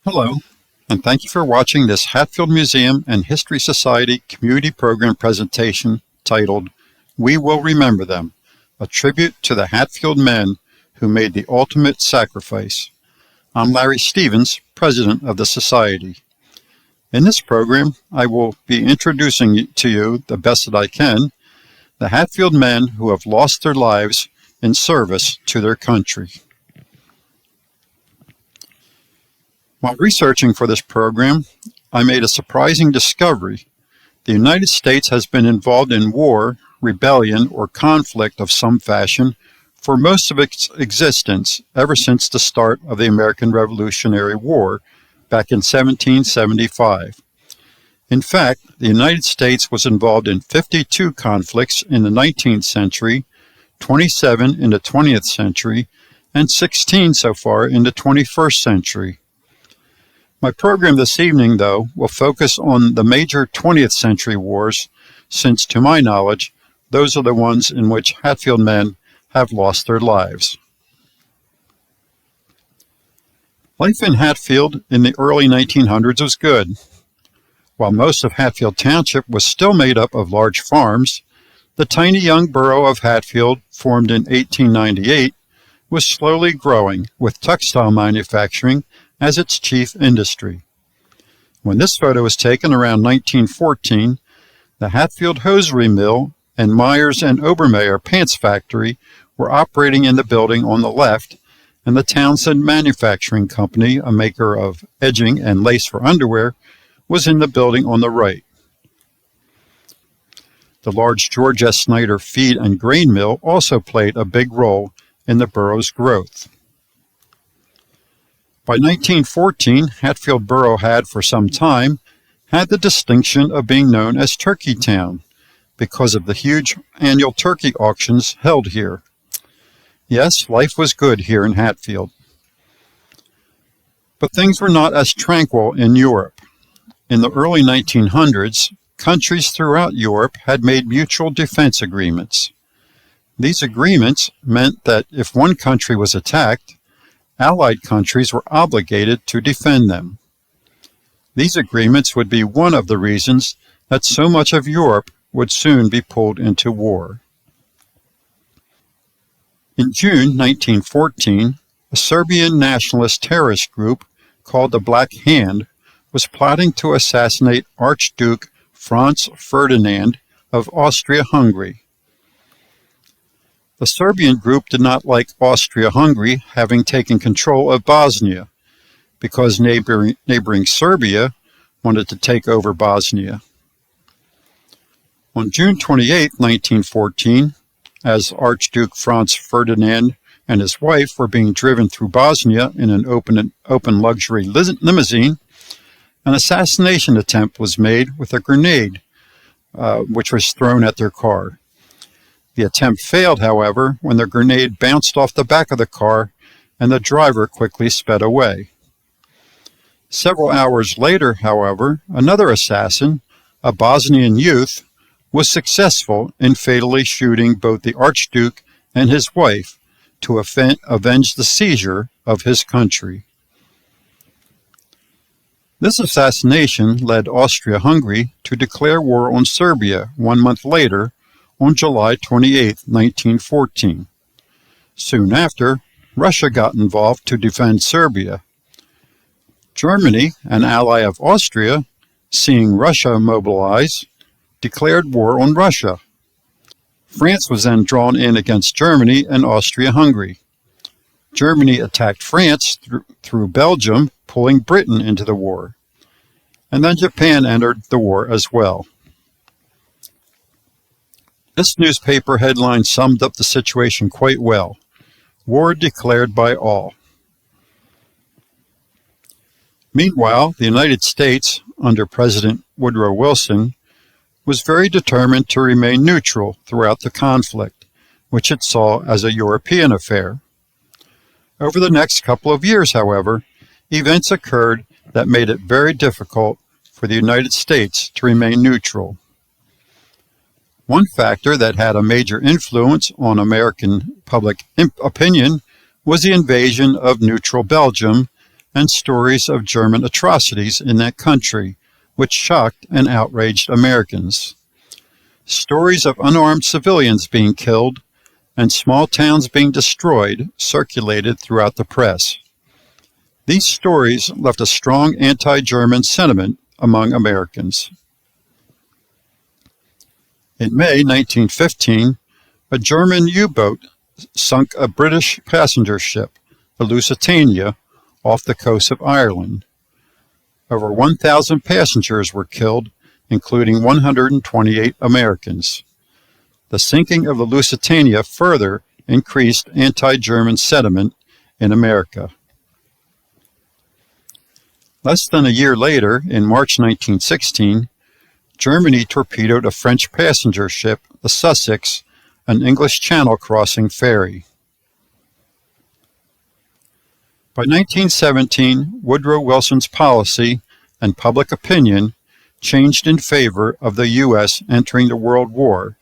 Hello, and thank you for watching this Hatfield Museum and History Society Community Program presentation titled, We Will Remember Them, a tribute to the Hatfield men who made the ultimate sacrifice. I'm Larry Stevens, President of the Society. In this program, I will be introducing to you, the best that I can, the Hatfield men who have lost their lives in service to their country. While researching for this program, I made a surprising discovery. The United States has been involved in war, rebellion, or conflict of some fashion for most of its existence ever since the start of the American Revolutionary War back in 1775. In fact, the United States was involved in 52 conflicts in the 19th century, 27 in the 20th century, and 16 so far in the 21st century. My program this evening, though, will focus on the major 20th century wars, since, to my knowledge, those are the ones in which Hatfield men have lost their lives. Life in Hatfield in the early 1900s was good. While most of Hatfield Township was still made up of large farms, the tiny young borough of Hatfield, formed in 1898, was slowly growing, with textile manufacturing as its chief industry. When this photo was taken around 1914, the Hatfield Hosiery Mill and Myers and Obermeyer Pants Factory were operating in the building on the left, and the Townsend Manufacturing Company, a maker of edging and lace for underwear, was in the building on the right. The large George S. Snyder feed and grain mill also played a big role in the borough's growth. By 1914, Hatfield Borough had, for some time, had the distinction of being known as Turkey Town because of the huge annual turkey auctions held here. Yes, life was good here in Hatfield. But things were not as tranquil in Europe. In the early 1900s, countries throughout Europe had made mutual defense agreements. These agreements meant that if one country was attacked, Allied countries were obligated to defend them. These agreements would be one of the reasons that so much of Europe would soon be pulled into war. In June 1914, a Serbian nationalist terrorist group called the Black Hand was plotting to assassinate Archduke Franz Ferdinand of Austria-Hungary. The Serbian group did not like Austria-Hungary having taken control of Bosnia, because neighboring Serbia wanted to take over Bosnia. On June 28, 1914, as Archduke Franz Ferdinand and his wife were being driven through Bosnia in an open luxury limousine, an assassination attempt was made with a grenade, which was thrown at their car. The attempt failed, however, when the grenade bounced off the back of the car and the driver quickly sped away. Several hours later, however, another assassin, a Bosnian youth, was successful in fatally shooting both the Archduke and his wife to avenge the seizure of his country. This assassination led Austria-Hungary to declare war on Serbia 1 month later, on July 28, 1914. Soon after, Russia got involved to defend Serbia. Germany, an ally of Austria, seeing Russia mobilize, declared war on Russia. France was then drawn in against Germany and Austria-Hungary. Germany attacked France through Belgium, pulling Britain into the war. And then Japan entered the war as well. This newspaper headline summed up the situation quite well. War declared by all. Meanwhile, the United States, under President Woodrow Wilson, was very determined to remain neutral throughout the conflict, which it saw as a European affair. Over the next couple of years, however, events occurred that made it very difficult for the United States to remain neutral. One factor that had a major influence on American public opinion was the invasion of neutral Belgium and stories of German atrocities in that country, which shocked and outraged Americans. Stories of unarmed civilians being killed and small towns being destroyed circulated throughout the press. These stories left a strong anti-German sentiment among Americans. In May 1915, a German U-boat sunk a British passenger ship, the Lusitania, off the coast of Ireland. Over 1,000 passengers were killed, including 128 Americans. The sinking of the Lusitania further increased anti-German sentiment in America. Less than a year later, in March 1916, Germany torpedoed a French passenger ship, the Sussex, an English Channel crossing ferry. By 1917, Woodrow Wilson's policy and public opinion changed in favor of the U.S. entering the World War,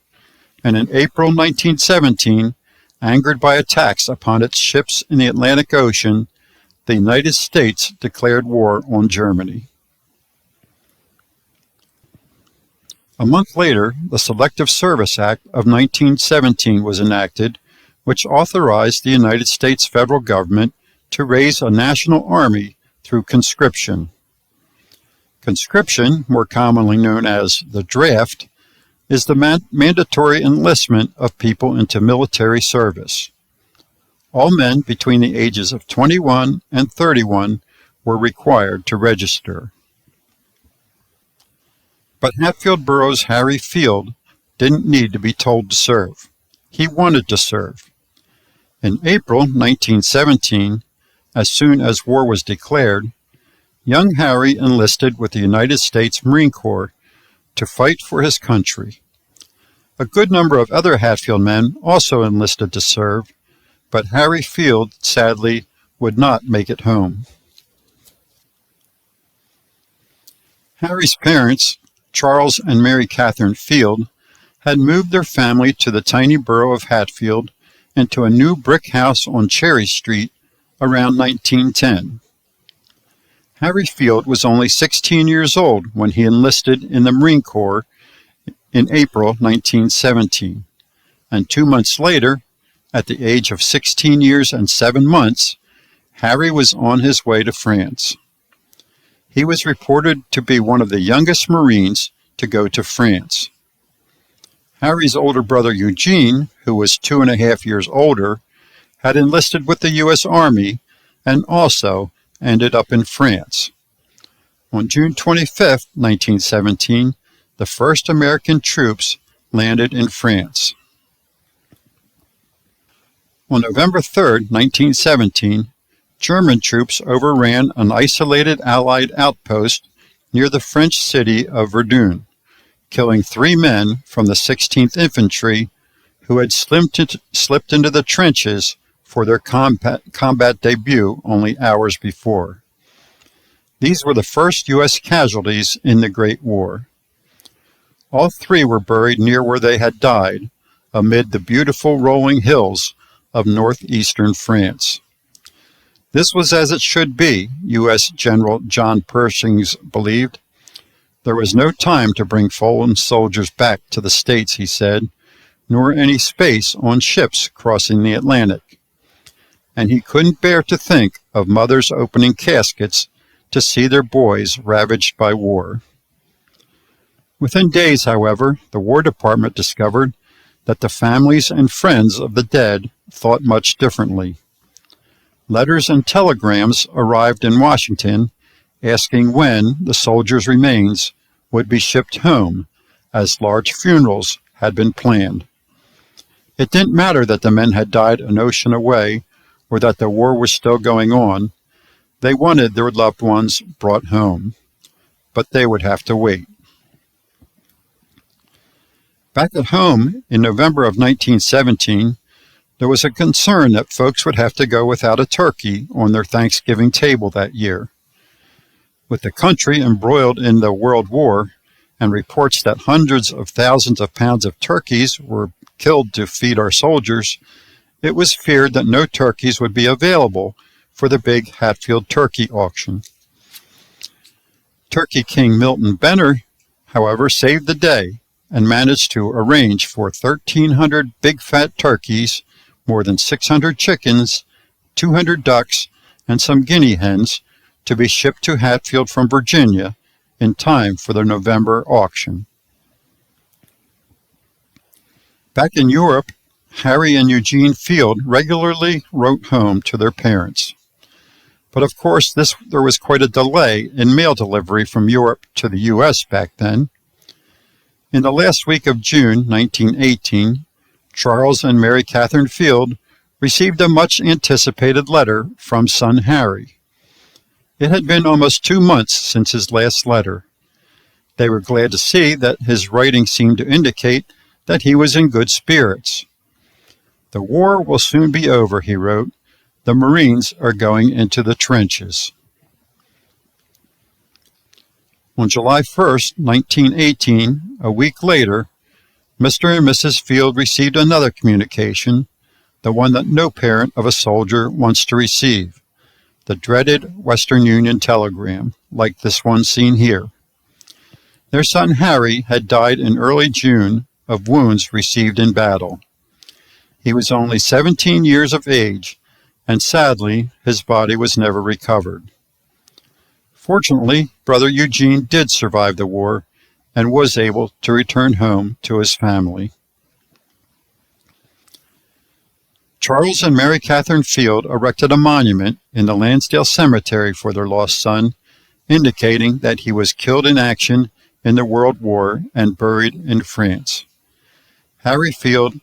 and in April 1917, angered by attacks upon its ships in the Atlantic Ocean, the United States declared war on Germany. A month later, the Selective Service Act of 1917 was enacted, which authorized the United States federal government to raise a national army through conscription. Conscription, more commonly known as the draft, is the mandatory enlistment of people into military service. All men between the ages of 21 and 31 were required to register. But Hatfield Borough's Harry Field didn't need to be told to serve. He wanted to serve. In April 1917, as soon as war was declared, young Harry enlisted with the United States Marine Corps to fight for his country. A good number of other Hatfield men also enlisted to serve, but Harry Field, sadly, would not make it home. Harry's parents, Charles and Mary Catherine Field, had moved their family to the tiny borough of Hatfield into a new brick house on Cherry Street around 1910. Harry Field was only 16 years old when he enlisted in the Marine Corps in April 1917, and 2 months later, at the age of 16 years and 7 months, Harry was on his way to France. He was reported to be one of the youngest Marines to go to France. Harry's older brother Eugene, who was 2.5 years older, had enlisted with the U.S. Army and also ended up in France. On June 25, 1917, the first American troops landed in France. On November 3, 1917, German troops overran an isolated Allied outpost near the French city of Verdun, killing 3 men from the 16th Infantry who had slipped into the trenches for their combat debut only hours before. These were the first U.S. casualties in the Great War. All 3 were buried near where they had died, amid the beautiful rolling hills of northeastern France. This was as it should be, U.S. General John Pershing believed. There was no time to bring fallen soldiers back to the States, he said, nor any space on ships crossing the Atlantic. And he couldn't bear to think of mothers opening caskets to see their boys ravaged by war. Within days, however, the War Department discovered that the families and friends of the dead thought much differently. Letters and telegrams arrived in Washington asking when the soldiers' remains would be shipped home, as large funerals had been planned. It didn't matter that the men had died an ocean away or that the war was still going on. They wanted their loved ones brought home, but they would have to wait. Back at home, in November of 1917, there was a concern that folks would have to go without a turkey on their Thanksgiving table that year. With the country embroiled in the World War and reports that hundreds of thousands of pounds of turkeys were killed to feed our soldiers, it was feared that no turkeys would be available for the big Hatfield turkey auction. Turkey King Milton Benner, however, saved the day and managed to arrange for 1,300 big fat turkeys, more than 600 chickens, 200 ducks, and some guinea hens to be shipped to Hatfield from Virginia in time for the November auction. Back in Europe, Harry and Eugene Field regularly wrote home to their parents. But of course, there was quite a delay in mail delivery from Europe to the U.S. back then. In the last week of June 1918, Charles and Mary Catherine Field received a much-anticipated letter from son Harry. It had been almost 2 months since his last letter. They were glad to see that his writing seemed to indicate that he was in good spirits. "The war will soon be over," he wrote. "The Marines are going into the trenches." On July 1st, 1918, a week later, Mr. and Mrs. Field received another communication, the one that no parent of a soldier wants to receive, the dreaded Western Union telegram, like this one seen here. Their son Harry had died in early June of wounds received in battle. He was only 17 years of age, and sadly, his body was never recovered. Fortunately, brother Eugene did survive the war and was able to return home to his family. Charles and Mary Catherine Field erected a monument in the Lansdale Cemetery for their lost son, indicating that he was killed in action in the World War and buried in France. Harry Field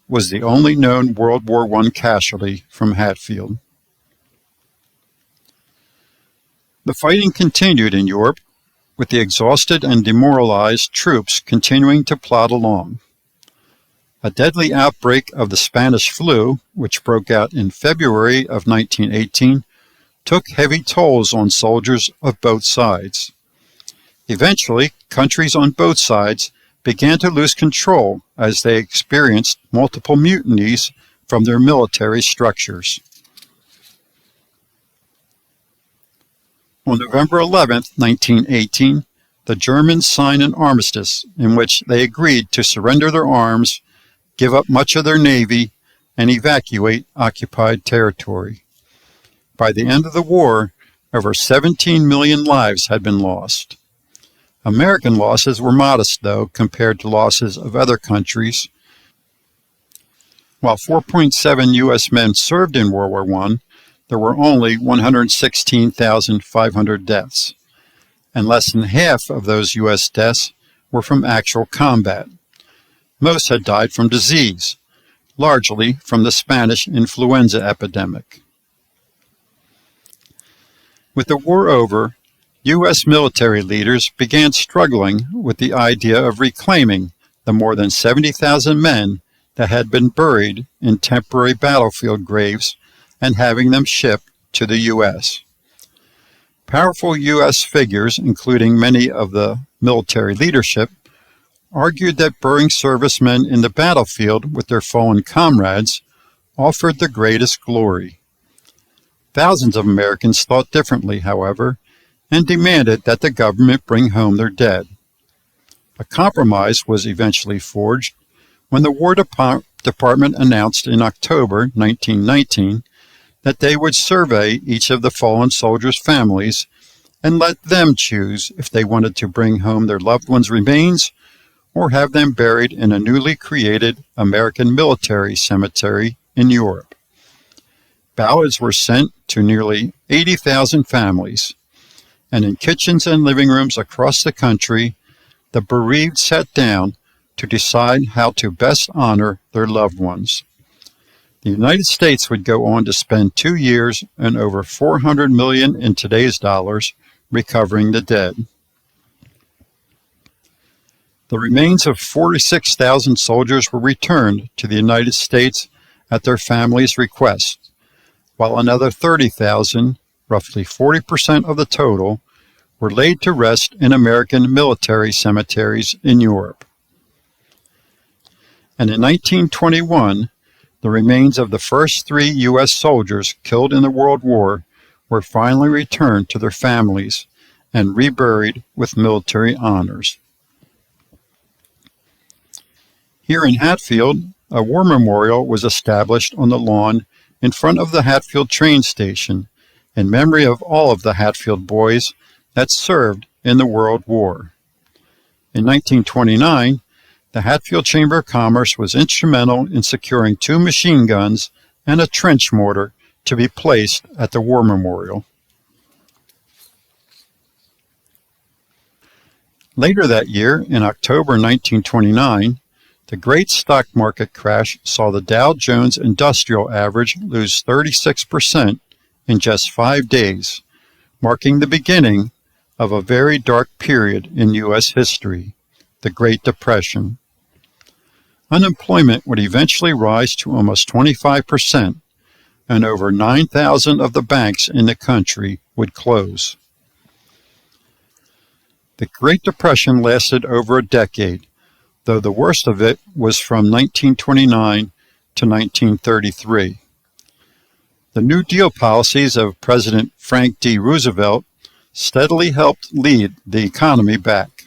was the only known World War I casualty from Hatfield. The fighting continued in Europe, with the exhausted and demoralized troops continuing to plod along. A deadly outbreak of the Spanish flu, which broke out in February of 1918, took heavy tolls on soldiers of both sides. Eventually, countries on both sides began to lose control as they experienced multiple mutinies from their military structures. On November 11, 1918, the Germans signed an armistice in which they agreed to surrender their arms, give up much of their navy, and evacuate occupied territory. By the end of the war, over 17 million lives had been lost. American losses were modest, though, compared to losses of other countries. While 4.7 U.S. men served in World War I, there were only 116,500 deaths, and less than half of those U.S. deaths were from actual combat. Most had died from disease, largely from the Spanish influenza epidemic. With the war over, U.S. military leaders began struggling with the idea of reclaiming the more than 70,000 men that had been buried in temporary battlefield graves and having them shipped to the U.S. Powerful U.S. figures, including many of the military leadership, argued that burying servicemen in the battlefield with their fallen comrades offered the greatest glory. Thousands of Americans thought differently, however, and demanded that the government bring home their dead. A compromise was eventually forged when the War Department announced in October 1919 that they would survey each of the fallen soldiers' families and let them choose if they wanted to bring home their loved ones' remains or have them buried in a newly created American military cemetery in Europe. Ballots were sent to nearly 80,000 families, and in kitchens and living rooms across the country, the bereaved sat down to decide how to best honor their loved ones. The United States would go on to spend 2 years and over $400 million in today's dollars recovering the dead. The remains of 46,000 soldiers were returned to the United States at their families' request, while another 30,000, roughly 40% of the total, were laid to rest in American military cemeteries in Europe. And in 1921, the remains of the first 3 U.S. soldiers killed in the World War were finally returned to their families and reburied with military honors. Here in Hatfield, a war memorial was established on the lawn in front of the Hatfield train station in memory of all of the Hatfield boys that served in the World War. In 1929, the Hatfield Chamber of Commerce was instrumental in securing 2 machine guns and a trench mortar to be placed at the War Memorial. Later that year, in October 1929, the great stock market crash saw the Dow Jones Industrial Average lose 36% in just 5 days, marking the beginning of a very dark period in U.S. history, the Great Depression. Unemployment would eventually rise to almost 25%, and over 9,000 of the banks in the country would close. The Great Depression lasted over a decade, though the worst of it was from 1929 to 1933. The New Deal policies of President Frank D. Roosevelt steadily helped lead the economy back.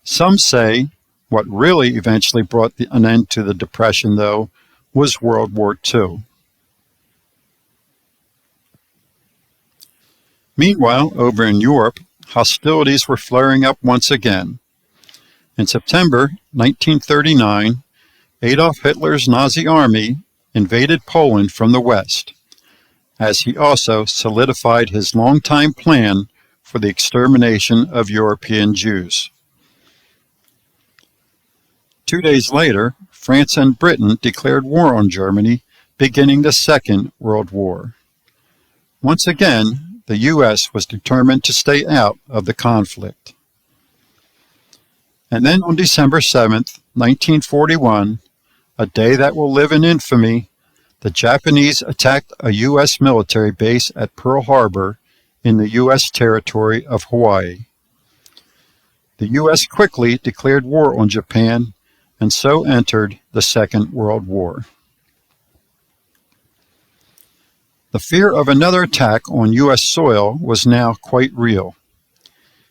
Some say what really eventually brought an end to the Depression, though, was World War II. Meanwhile, over in Europe, hostilities were flaring up once again. In September 1939, Adolf Hitler's Nazi army invaded Poland from the west, as he also solidified his long-time plan for the extermination of European Jews. 2 days later, France and Britain declared war on Germany, beginning the Second World War. Once again, the U.S. was determined to stay out of the conflict. And then on December 7, 1941, a day that will live in infamy, the Japanese attacked a U.S. military base at Pearl Harbor in the U.S. territory of Hawaii. The U.S. quickly declared war on Japan and so entered the Second World War. The fear of another attack on U.S. soil was now quite real.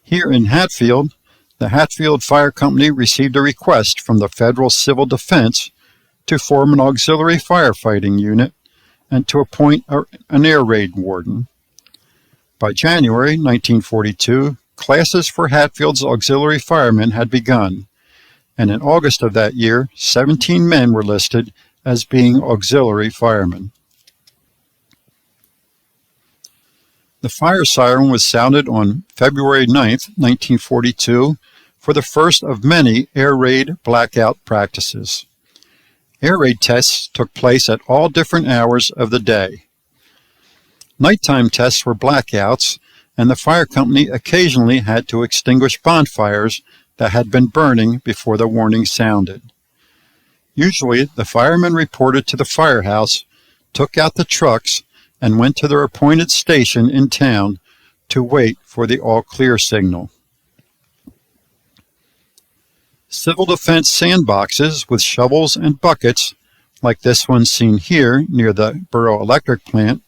Here in Hatfield, the Hatfield Fire Company received a request from the Federal Civil Defense to form an auxiliary firefighting unit and to appoint an air raid warden. By January 1942, classes for Hatfield's auxiliary firemen had begun, and in August of that year, 17 men were listed as being auxiliary firemen. The fire siren was sounded on February 9, 1942, for the first of many air raid blackout practices. Air raid tests took place at all different hours of the day. Nighttime tests were blackouts, and the fire company occasionally had to extinguish bonfires that had been burning before the warning sounded. Usually, the firemen reported to the firehouse, took out the trucks, and went to their appointed station in town to wait for the all-clear signal. Civil defense sandboxes with shovels and buckets, like this one seen here near the borough electric plant,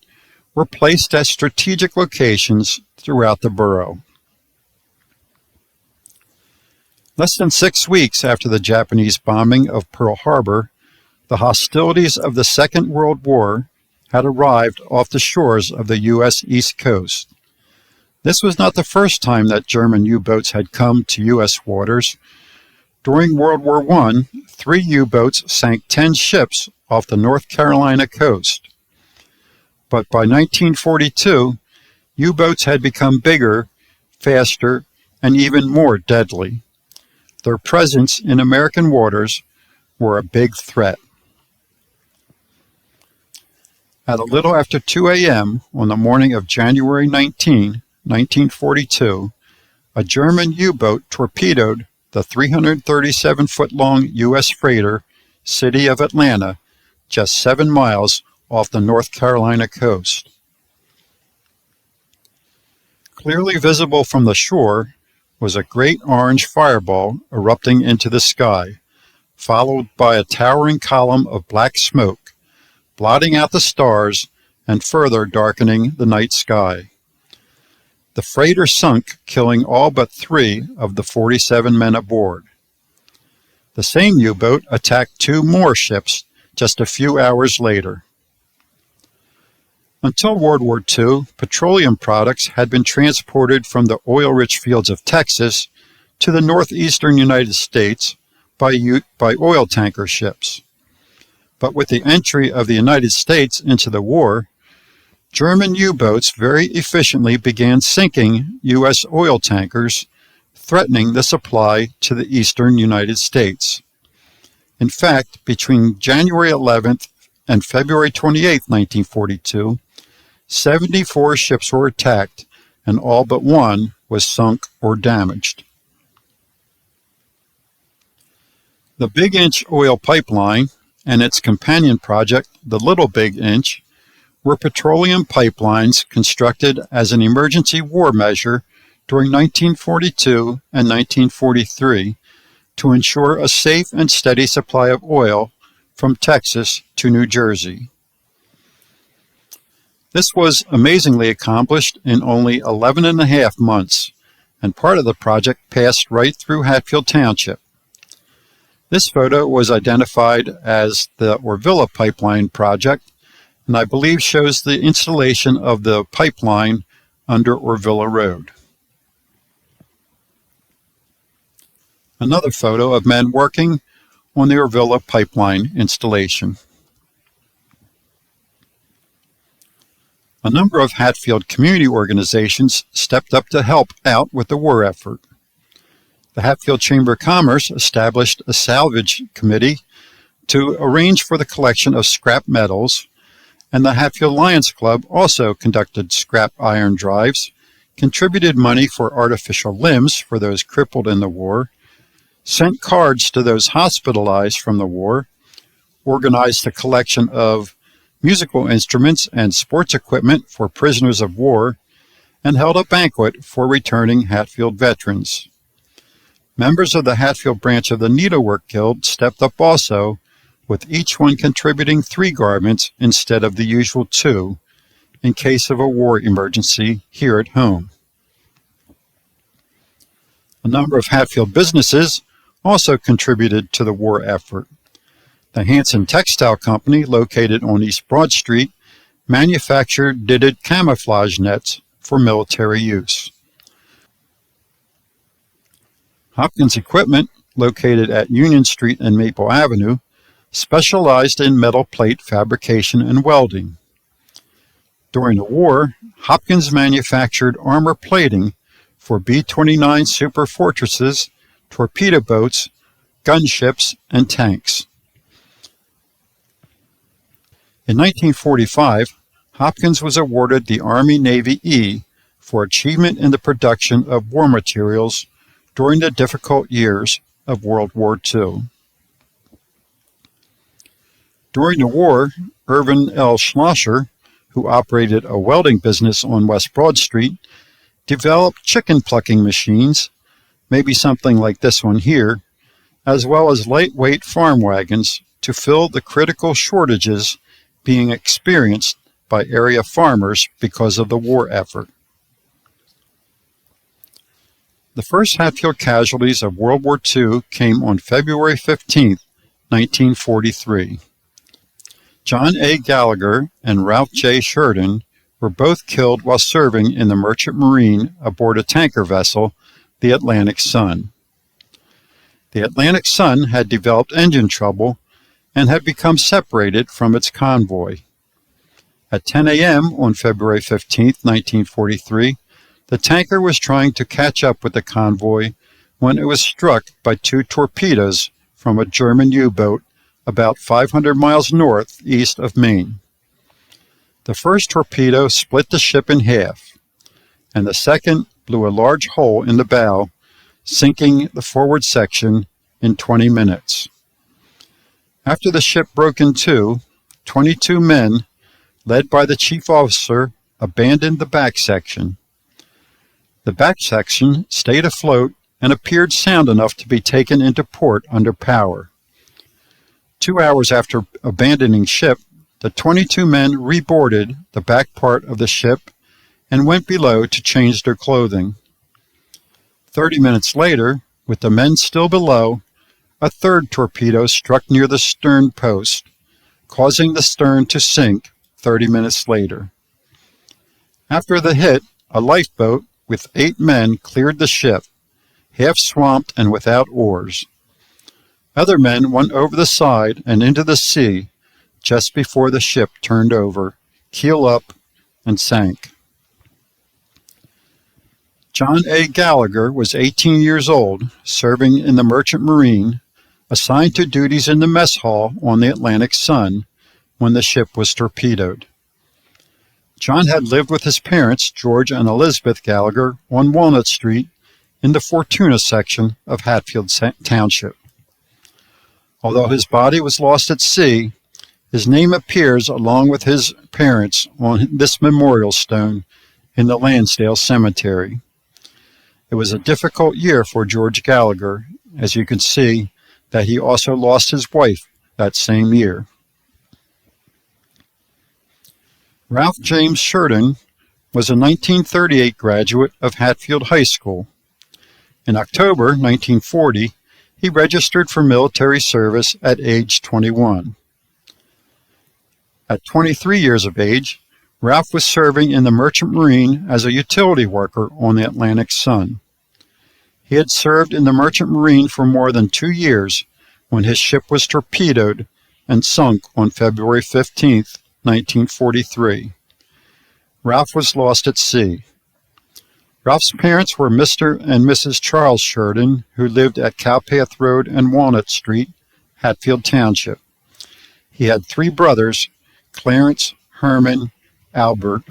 were placed at strategic locations throughout the borough. Less than 6 weeks after the Japanese bombing of Pearl Harbor, the hostilities of the Second World War had arrived off the shores of the U.S. East Coast. This was not the first time that German U-boats had come to U.S. waters. During World War I, 3 U-boats sank 10 ships off the North Carolina coast. But by 1942, U-boats had become bigger, faster, and even more deadly. Their presence in American waters were a big threat. At a little after 2 a.m. on the morning of January 19, 1942, a German U-boat torpedoed the 337-foot-long U.S. freighter City of Atlanta, just 7 miles off the North Carolina coast. Clearly visible from the shore was a great orange fireball erupting into the sky, followed by a towering column of black smoke, blotting out the stars and further darkening the night sky. The freighter sunk, killing all but 3 of the 47 men aboard. The same U-boat attacked 2 more ships just a few hours later. Until World War II, petroleum products had been transported from the oil-rich fields of Texas to the northeastern United States by oil tanker ships. But with the entry of the United States into the war, German U-boats very efficiently began sinking U.S. oil tankers, threatening the supply to the eastern United States. In fact, between January 11th and February 28, 1942, 74 ships were attacked, and all but 1 was sunk or damaged. The Big Inch oil pipeline and its companion project, the Little Big Inch, were petroleum pipelines constructed as an emergency war measure during 1942 and 1943 to ensure a safe and steady supply of oil from Texas to New Jersey. This was amazingly accomplished in only 11.5 months, and part of the project passed right through Hatfield Township. This photo was identified as the Orvilla Pipeline Project, and I believe shows the installation of the pipeline under Orvilla Road. Another photo of men working on the Orvilla Pipeline installation. A number of Hatfield community organizations stepped up to help out with the war effort. The Hatfield Chamber of Commerce established a salvage committee to arrange for the collection of scrap metals, and the Hatfield Lions Club also conducted scrap iron drives, contributed money for artificial limbs for those crippled in the war, sent cards to those hospitalized from the war, organized the collection of musical instruments and sports equipment for prisoners of war, and held a banquet for returning Hatfield veterans. Members of the Hatfield branch of the Needlework Guild stepped up also, with each one contributing 3 garments instead of the usual 2, in case of a war emergency here at home. A number of Hatfield businesses also contributed to the war effort. The Hanson Textile Company, located on East Broad Street, manufactured knitted camouflage nets for military use. Hopkins Equipment, located at Union Street and Maple Avenue, specialized in metal plate fabrication and welding. During the war, Hopkins manufactured armor plating for B-29 super fortresses, torpedo boats, gunships, and tanks. In 1945, Hopkins was awarded the Army-Navy E for achievement in the production of war materials during the difficult years of World War II. During the war, Irvin L. Schlosser, who operated a welding business on West Broad Street, developed chicken plucking machines, maybe something like this one here, as well as lightweight farm wagons to fill the critical shortages being experienced by area farmers because of the war effort. The first Hatfield casualties of World War II came on February 15, 1943. John A. Gallagher and Ralph J. Sheridan were both killed while serving in the Merchant Marine aboard a tanker vessel, the Atlantic Sun. The Atlantic Sun had developed engine trouble and had become separated from its convoy. At 10 a.m. on February 15, 1943, the tanker was trying to catch up with the convoy when it was struck by 2 torpedoes from a German U-boat about 500 miles northeast of Maine. The first torpedo split the ship in half, and the second blew a large hole in the bow, sinking the forward section in 20 minutes. After the ship broke in two, 22 men, led by the chief officer, abandoned the back section. The back section stayed afloat and appeared sound enough to be taken into port under power. 2 hours after abandoning ship, the 22 men reboarded the back part of the ship and went below to change their clothing. 30 minutes later, with the men still below, a third torpedo struck near the stern post, causing the stern to sink 30 minutes later. After the hit, a lifeboat with 8 men cleared the ship, half swamped and without oars. Other men went over the side and into the sea just before the ship turned over, keel up, and sank. John A. Gallagher was 18 years old, serving in the Merchant Marine, assigned to duties in the mess hall on the Atlantic Sun when the ship was torpedoed. John had lived with his parents, George and Elizabeth Gallagher, on Walnut Street in the Fortuna section of Hatfield Township. Although his body was lost at sea, his name appears along with his parents on this memorial stone in the Lansdale Cemetery. It was a difficult year for George Gallagher, as you can see that he also lost his wife that same year. Ralph James Sheridan was a 1938 graduate of Hatfield High School. In October 1940, he registered for military service at age 21. At 23 years of age, Ralph was serving in the Merchant Marine as a utility worker on the Atlantic Sun. He had served in the Merchant Marine for more than 2 years when his ship was torpedoed and sunk on February 15, 1943. Ralph was lost at sea. Ralph's parents were Mr. and Mrs. Charles Sheridan, who lived at Cowpath Road and Walnut Street, Hatfield Township. He had 3 brothers, Clarence, Herman, Albert,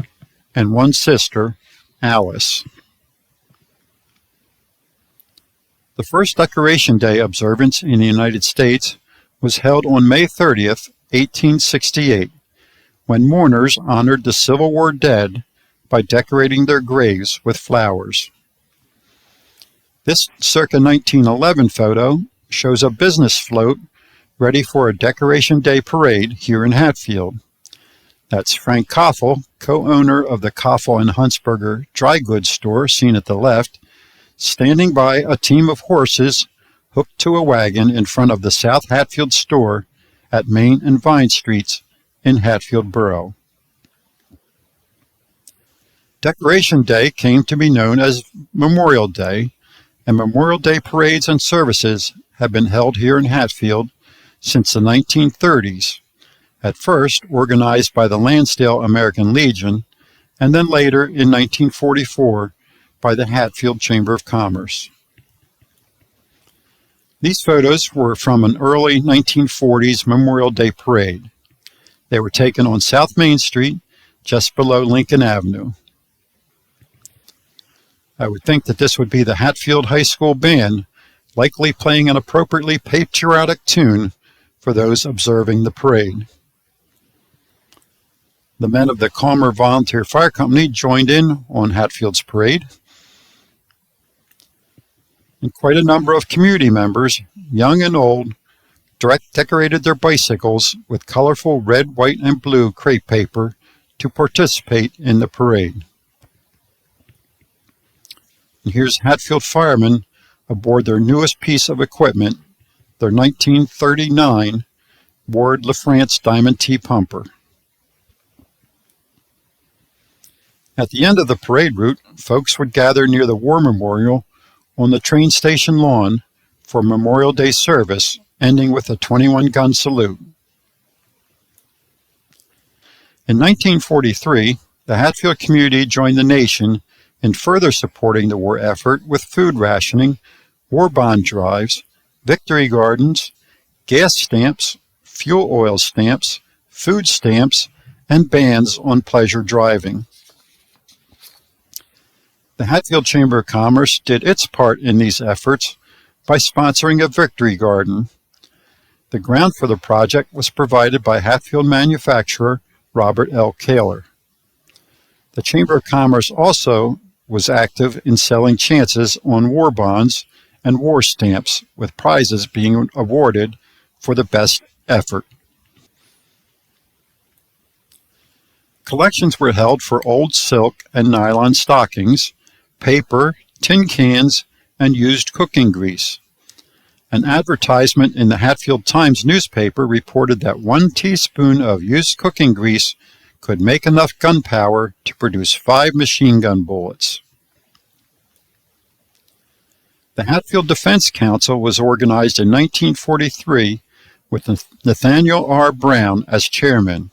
and 1 sister, Alice. The first Decoration Day observance in the United States was held on May 30, 1868, when mourners honored the Civil War dead by decorating their graves with flowers. This circa 1911 photo shows a business float ready for a Decoration Day parade here in Hatfield. That's Frank Koffel, co-owner of the Koffel and Huntsberger dry goods store seen at the left, standing by a team of horses hooked to a wagon in front of the South Hatfield store at Main and Vine Streets in Hatfield Borough. Decoration Day came to be known as Memorial Day, and Memorial Day parades and services have been held here in Hatfield since the 1930s, at first organized by the Lansdale American Legion, and then later in 1944 by the Hatfield Chamber of Commerce. These photos were from an early 1940s Memorial Day parade. They were taken on South Main Street, just below Lincoln Avenue. I would think that this would be the Hatfield High School Band, likely playing an appropriately patriotic tune for those observing the parade. The men of the Calmer Volunteer Fire Company joined in on Hatfield's parade. And quite a number of community members, young and old, decorated their bicycles with colorful red, white, and blue crepe paper to participate in the parade. And here's Hatfield firemen aboard their newest piece of equipment, their 1939 Ward LaFrance Diamond T pumper. At the end of the parade route, folks would gather near the War Memorial on the train station lawn for Memorial Day service, ending with a 21-gun salute. In 1943, the Hatfield community joined the nation in further supporting the war effort with food rationing, war bond drives, victory gardens, gas stamps, fuel oil stamps, food stamps, and bans on pleasure driving. The Hatfield Chamber of Commerce did its part in these efforts by sponsoring a victory garden. The ground for the project was provided by Hatfield manufacturer Robert L. Kaler. The Chamber of Commerce also was active in selling chances on war bonds and war stamps, with prizes being awarded for the best effort. Collections were held for old silk and nylon stockings, paper, tin cans, and used cooking grease. An advertisement in the Hatfield Times newspaper reported that 1 teaspoon of used cooking grease could make enough gunpowder to produce 5 machine gun bullets. The Hatfield Defense Council was organized in 1943 with Nathaniel R. Brown as chairman.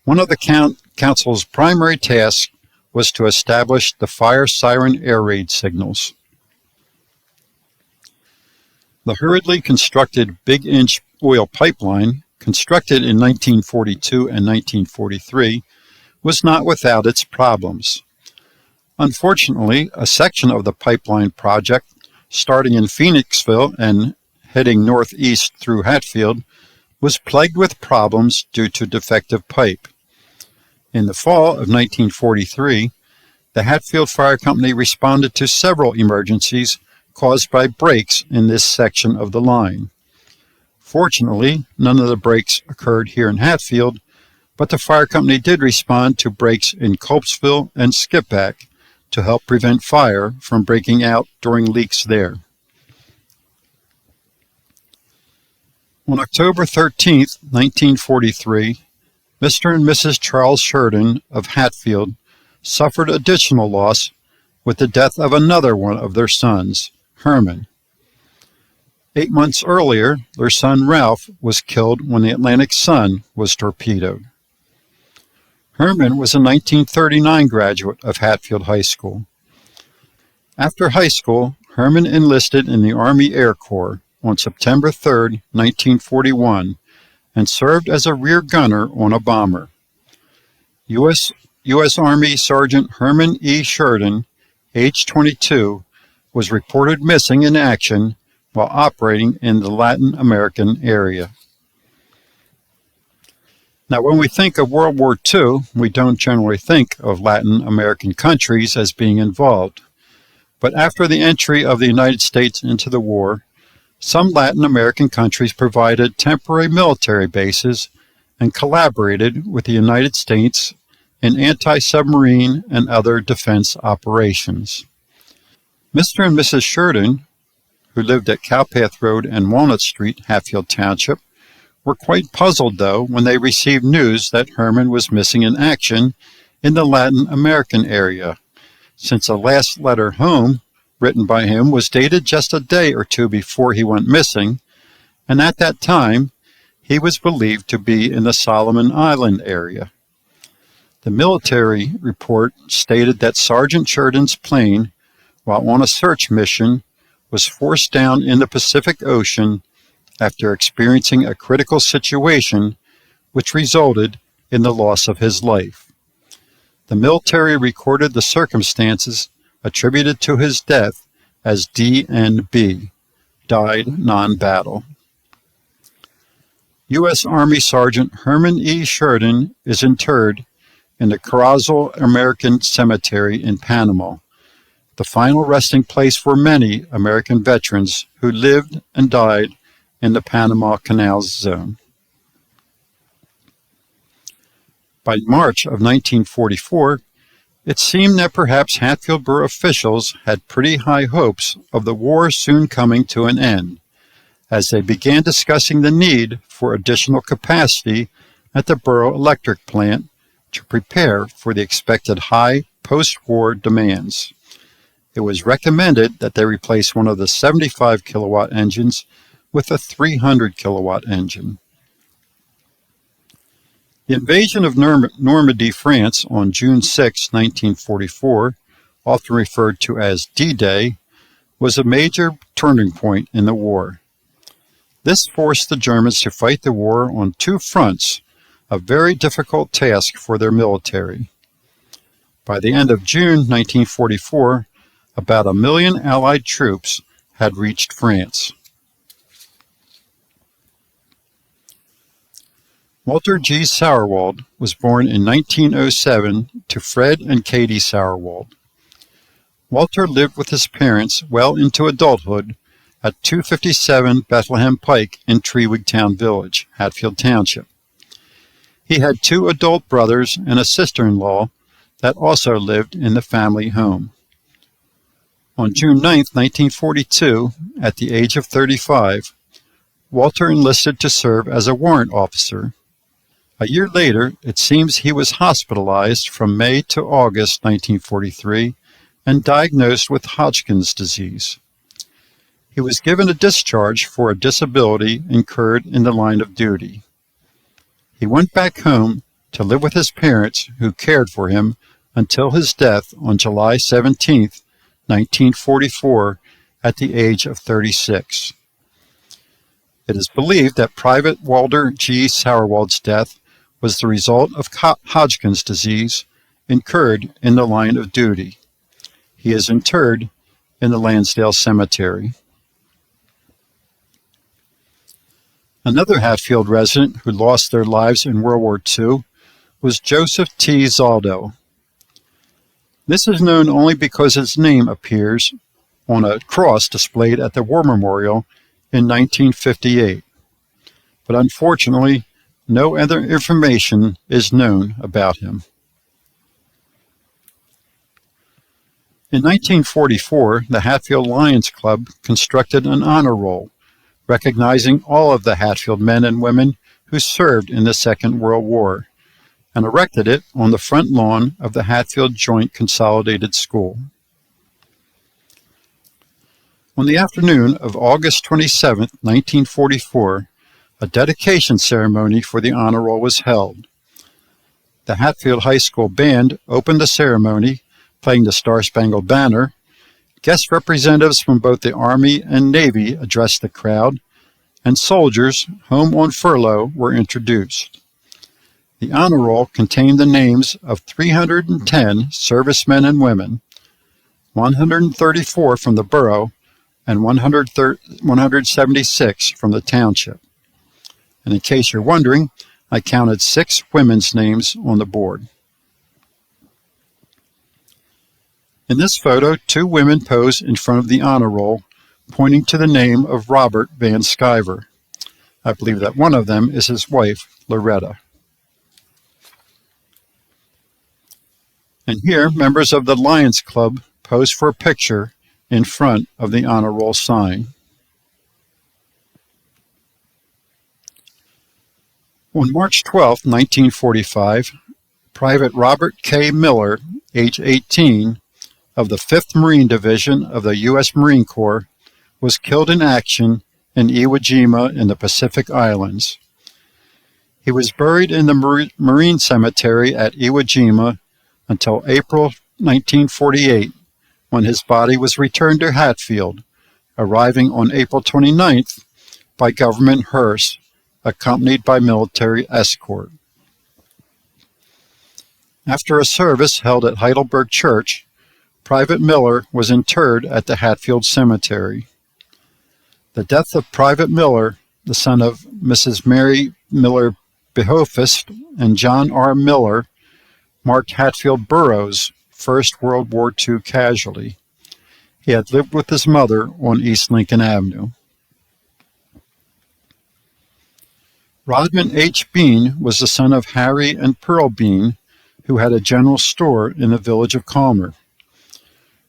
One of the council's primary tasks was to establish the fire siren air raid signals. The hurriedly constructed Big Inch oil pipeline, constructed in 1942 and 1943, was not without its problems. Unfortunately, a section of the pipeline project, starting in Phoenixville and heading northeast through Hatfield, was plagued with problems due to defective pipe. In the fall of 1943, the Hatfield Fire Company responded to several emergencies caused by breaks in this section of the line. Fortunately, none of the breaks occurred here in Hatfield, but the fire company did respond to breaks in Culpsville and Skippack to help prevent fire from breaking out during leaks there. On October 13, 1943, Mr. and Mrs. Charles Sheridan of Hatfield suffered additional loss with the death of another one of their sons, Herman. 8 months earlier, their son Ralph was killed when the Atlantic Sun was torpedoed. Herman was a 1939 graduate of Hatfield High School. After high school, Herman enlisted in the Army Air Corps on September 3, 1941, and served as a rear gunner on a bomber. U.S. Army Sergeant Herman E. Sheridan, age 22, was reported missing in action while operating in the Latin American area. Now, when we think of World War II, we don't generally think of Latin American countries as being involved. But after the entry of the United States into the war, some Latin American countries provided temporary military bases and collaborated with the United States in anti-submarine and other defense operations. Mr. and Mrs. Sheridan, who lived at Cowpath Road and Walnut Street, Hatfield Township, were quite puzzled, though, when they received news that Herman was missing in action in the Latin American area, since the last letter home written by him was dated just a day or two before he went missing, and at that time he was believed to be in the Solomon Island area. The military report stated that Sergeant Sheridan's plane, while on a search mission, was forced down in the Pacific Ocean after experiencing a critical situation which resulted in the loss of his life. The military recorded the circumstances attributed to his death as DNB, died non-battle. U.S. Army Sergeant Herman E. Sheridan is interred in the Carrazal American Cemetery in Panama, the final resting place for many American veterans who lived and died in the Panama Canal Zone. By March of 1944, it seemed that perhaps Hatfield Borough officials had pretty high hopes of the war soon coming to an end, as they began discussing the need for additional capacity at the borough electric plant to prepare for the expected high post-war demands. It was recommended that they replace one of the 75 kilowatt engines with a 300 kilowatt engine. The invasion of Normandy, France on June 6, 1944, often referred to as D-Day, was a major turning point in the war. This forced the Germans to fight the war on two fronts, a very difficult task for their military. By the end of June 1944, about 1 million Allied troops had reached France. Walter G. Sauerwald was born in 1907 to Fred and Katie Sauerwald. Walter lived with his parents well into adulthood at 257 Bethlehem Pike in Treewigtown Village, Hatfield Township. He had two adult brothers and a sister-in-law that also lived in the family home. On June 9, 1942, at the age of 35, Walter enlisted to serve as a warrant officer. A year later, it seems he was hospitalized from May to August 1943 and diagnosed with Hodgkin's disease. He was given a discharge for a disability incurred in the line of duty. He went back home to live with his parents, who cared for him until his death on July 17, 1944, at the age of 36. It is believed that Private Walter G. Sauerwald's death was the result of Hodgkin's disease incurred in the line of duty. He is interred in the Lansdale Cemetery. Another Hatfield resident who lost their lives in World War II was Joseph T. Zaldo. This is known only because his name appears on a cross displayed at the War Memorial in 1958. But unfortunately, no other information is known about him. In 1944, the Hatfield Lions Club constructed an honor roll, recognizing all of the Hatfield men and women who served in the Second World War, and erected it on the front lawn of the Hatfield Joint Consolidated School. On the afternoon of August 27, 1944, a dedication ceremony for the honor roll was held. The Hatfield High School band opened the ceremony, playing the Star-Spangled Banner. Guest representatives from both the Army and Navy addressed the crowd, and soldiers home on furlough were introduced. The honor roll contained the names of 310 servicemen and women, 134 from the borough, and 176 from the township. And in case you're wondering, I counted 6 women's names on the board. In this photo, 2 women pose in front of the honor roll, pointing to the name of Robert Van Sciver. I believe that one of them is his wife, Loretta. And here, members of the Lions Club pose for a picture in front of the honor roll sign. On March 12, 1945, Private Robert K. Miller, age 18, of the 5th Marine Division of the U.S. Marine Corps, was killed in action in Iwo Jima in the Pacific Islands. He was buried in the Marine Cemetery at Iwo Jima until April 1948, when his body was returned to Hatfield, arriving on April 29th by government hearse, accompanied by military escort. After a service held at Heidelberg Church, Private Miller was interred at the Hatfield Cemetery. The death of Private Miller, the son of Mrs. Mary Miller Behofist and John R. Miller, marked Hatfield Borough's first World War II casualty. He had lived with his mother on East Lincoln Avenue. Rodman H. Bean was the son of Harry and Pearl Bean, who had a general store in the village of Calmer.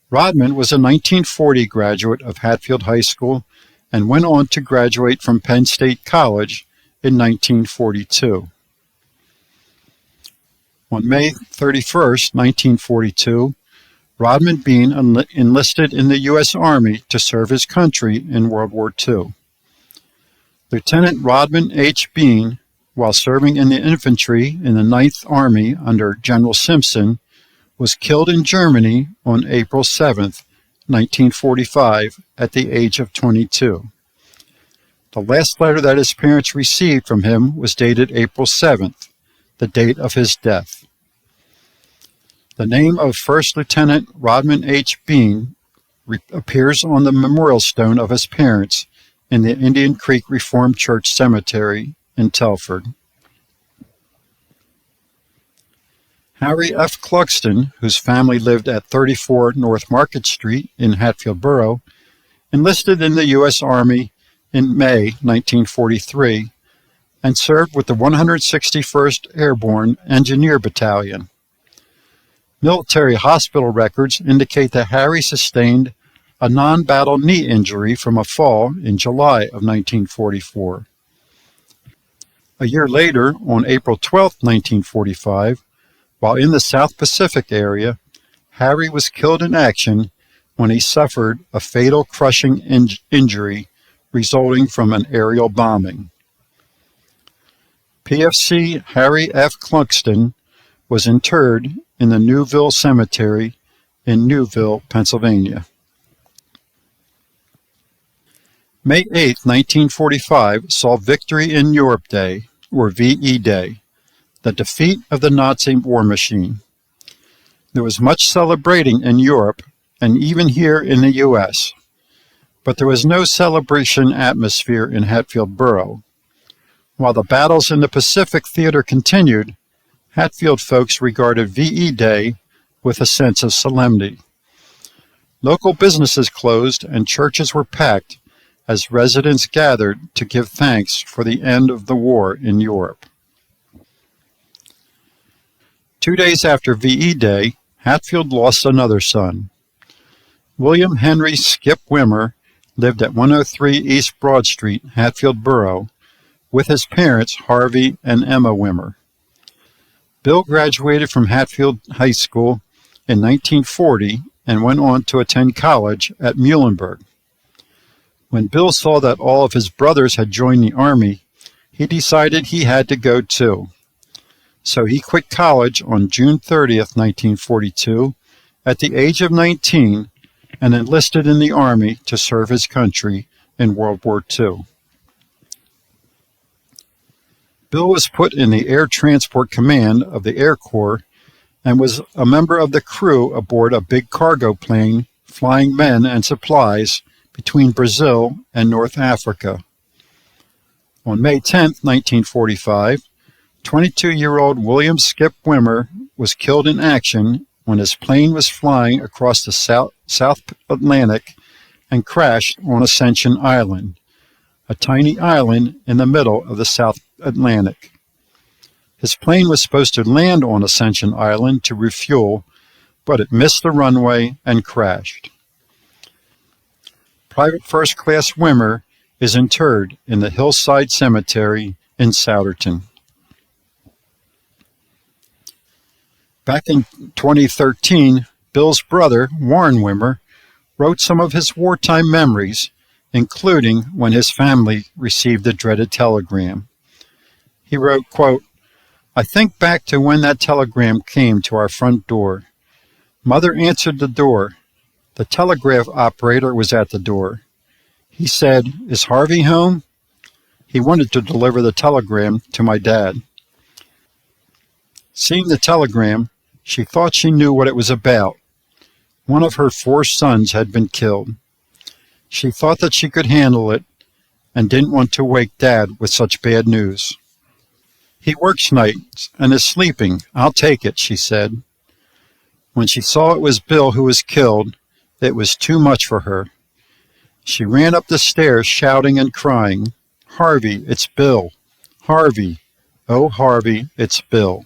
Rodman was a 1940 graduate of Hatfield High School and went on to graduate from Penn State College in 1942. On May 31, 1942, Rodman Bean enlisted in the U.S. Army to serve his country in World War II. Lieutenant Rodman H. Bean, while serving in the infantry in the 9th Army under General Simpson, was killed in Germany on April 7, 1945, at the age of 22. The last letter that his parents received from him was dated April 7th, the date of his death. The name of First Lieutenant Rodman H. Bean appears on the memorial stone of his parents in the Indian Creek Reformed Church Cemetery in Telford. Harry F. Clugston, whose family lived at 34 North Market Street in Hatfield Borough, enlisted in the U.S. Army in May 1943 and served with the 161st Airborne Engineer Battalion. Military hospital records indicate that Harry sustained a non-battle knee injury from a fall in July of 1944. A year later, on April 12, 1945, while in the South Pacific area, Harry was killed in action when he suffered a fatal crushing injury resulting from an aerial bombing. PFC Harry F. Cluxton was interred in the Newville Cemetery in Newville, Pennsylvania. May 8, 1945 saw Victory in Europe Day, or VE Day, the defeat of the Nazi war machine. There was much celebrating in Europe and even here in the U.S., but there was no celebration atmosphere in Hatfield Borough. While the battles in the Pacific Theater continued, Hatfield folks regarded VE Day with a sense of solemnity. Local businesses closed and churches were packed as residents gathered to give thanks for the end of the war in Europe. 2 days after VE Day, Hatfield lost another son. William Henry Skip Wimmer lived at 103 East Broad Street, Hatfield Borough, with his parents Harvey and Emma Wimmer. Bill graduated from Hatfield High School in 1940 and went on to attend college at Muhlenberg. When Bill saw that all of his brothers had joined the Army, he decided he had to go too. So he quit college on June 30th, 1942, at the age of 19, and enlisted in the Army to serve his country in World War II. Bill was put in the Air Transport Command of the Air Corps and was a member of the crew aboard a big cargo plane flying men and supplies between Brazil and North Africa. On May 10, 1945, 22-year-old William Skip Wimmer was killed in action when his plane was flying across the South Atlantic and crashed on Ascension Island, a tiny island in the middle of the South Atlantic. His plane was supposed to land on Ascension Island to refuel, but it missed the runway and crashed. Private First Class Wimmer is interred in the Hillside Cemetery in Souderton. Back in 2013, Bill's brother, Warren Wimmer, wrote some of his wartime memories, including when his family received the dreaded telegram. He wrote, quote, "I think back to when that telegram came to our front door. Mother answered the door. The telegraph operator was at the door. He said, 'Is Harvey home?' He wanted to deliver the telegram to my dad. Seeing the telegram, she thought she knew what it was about. One of her 4 sons had been killed. She thought that she could handle it and didn't want to wake Dad with such bad news. He works nights and is sleeping. I'll take it," she said. When she saw it was Bill who was killed, it was too much for her. She ran up the stairs shouting and crying, "Harvey, it's Bill! Harvey! Oh, Harvey, it's Bill!"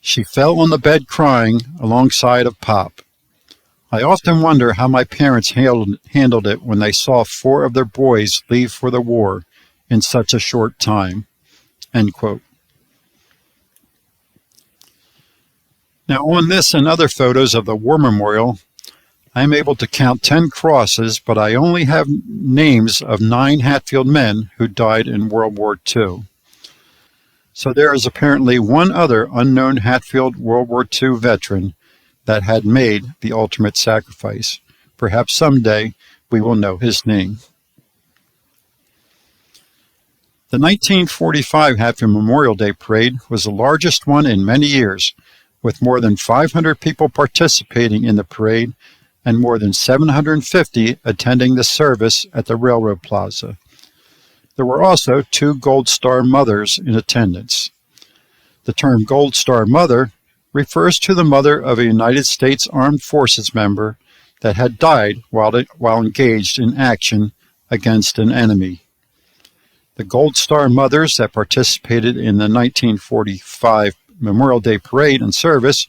She fell on the bed crying alongside of Pop. I often wonder how my parents handled it when they saw 4 of their boys leave for the war in such a short time." End quote. Now, on this and other photos of the War Memorial, I am able to count 10 crosses, but I only have names of 9 Hatfield men who died in World War II. So there is apparently one other unknown Hatfield World War II veteran that had made the ultimate sacrifice. Perhaps someday we will know his name. The 1945 Hatfield Memorial Day Parade was the largest one in many years, with more than 500 people participating in the parade and more than 750 attending the service at the Railroad Plaza. There were also 2 Gold Star mothers in attendance. The term Gold Star Mother refers to the mother of a United States Armed Forces member that had died while engaged in action against an enemy. The Gold Star mothers that participated in the 1945 Memorial Day Parade and service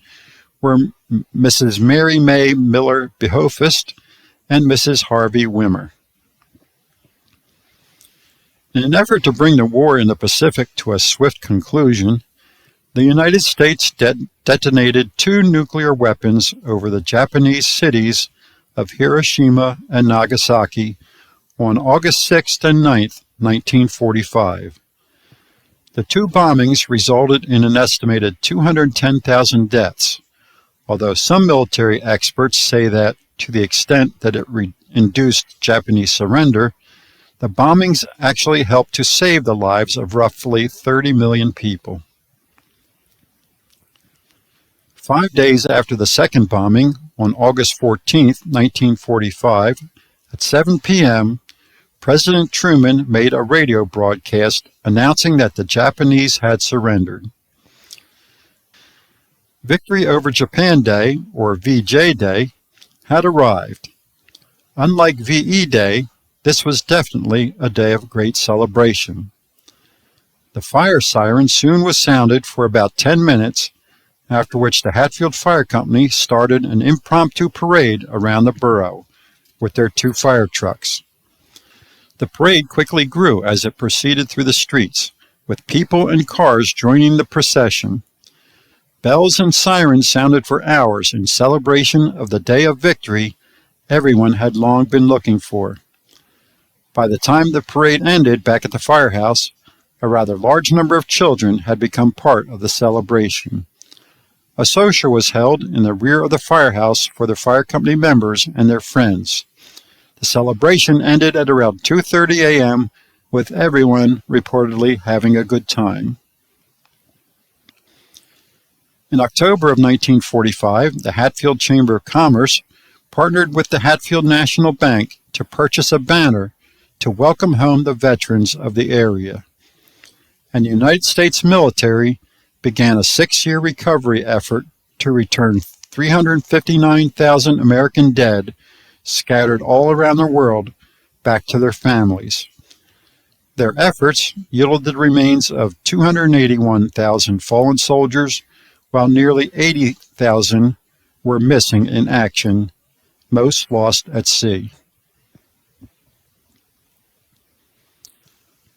were Mrs. Mary May Miller Behofist and Mrs. Harvey Wimmer. In an effort to bring the war in the Pacific to a swift conclusion, the United States detonated 2 nuclear weapons over the Japanese cities of Hiroshima and Nagasaki on August 6th and 9th, 1945. The 2 bombings resulted in an estimated 210,000 deaths, although some military experts say that, to the extent that it induced Japanese surrender, the bombings actually helped to save the lives of roughly 30 million people. 5 days after the second bombing, on August 14, 1945, at 7 p.m., President Truman made a radio broadcast announcing that the Japanese had surrendered. Victory over Japan Day, or VJ Day, had arrived. Unlike VE Day, this was definitely a day of great celebration. The fire siren soon was sounded for about 10 minutes, after which the Hatfield Fire Company started an impromptu parade around the borough with their 2 fire trucks. The parade quickly grew as it proceeded through the streets, with people and cars joining the procession. Bells and sirens sounded for hours in celebration of the day of victory everyone had long been looking for. By the time the parade ended back at the firehouse, a rather large number of children had become part of the celebration. A social was held in the rear of the firehouse for the fire company members and their friends. The celebration ended at around 2:30 a.m., with everyone reportedly having a good time. In October of 1945, the Hatfield Chamber of Commerce partnered with the Hatfield National Bank to purchase a banner to welcome home the veterans of the area. And the United States military began a 6-year recovery effort to return 359,000 American dead scattered all around the world back to their families. Their efforts yielded the remains of 281,000 fallen soldiers, while nearly 80,000 were missing in action, most lost at sea.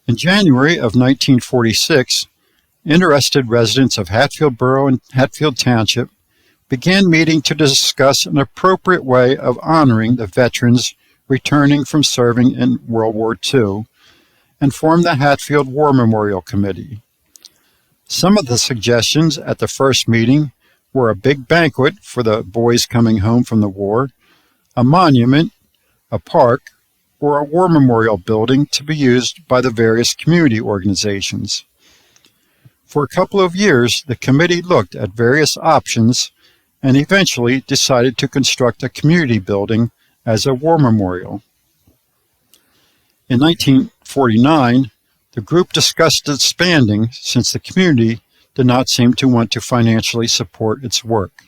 In January of 1946, interested residents of Hatfield Borough and Hatfield Township began meeting to discuss an appropriate way of honoring the veterans returning from serving in World War II and formed the Hatfield War Memorial Committee. Some of the suggestions at the first meeting were a big banquet for the boys coming home from the war, a monument, a park, or a war memorial building to be used by the various community organizations. For a couple of years, the committee looked at various options and eventually decided to construct a community building as a war memorial. In 1949, the group discussed disbanding since the community did not seem to want to financially support its work.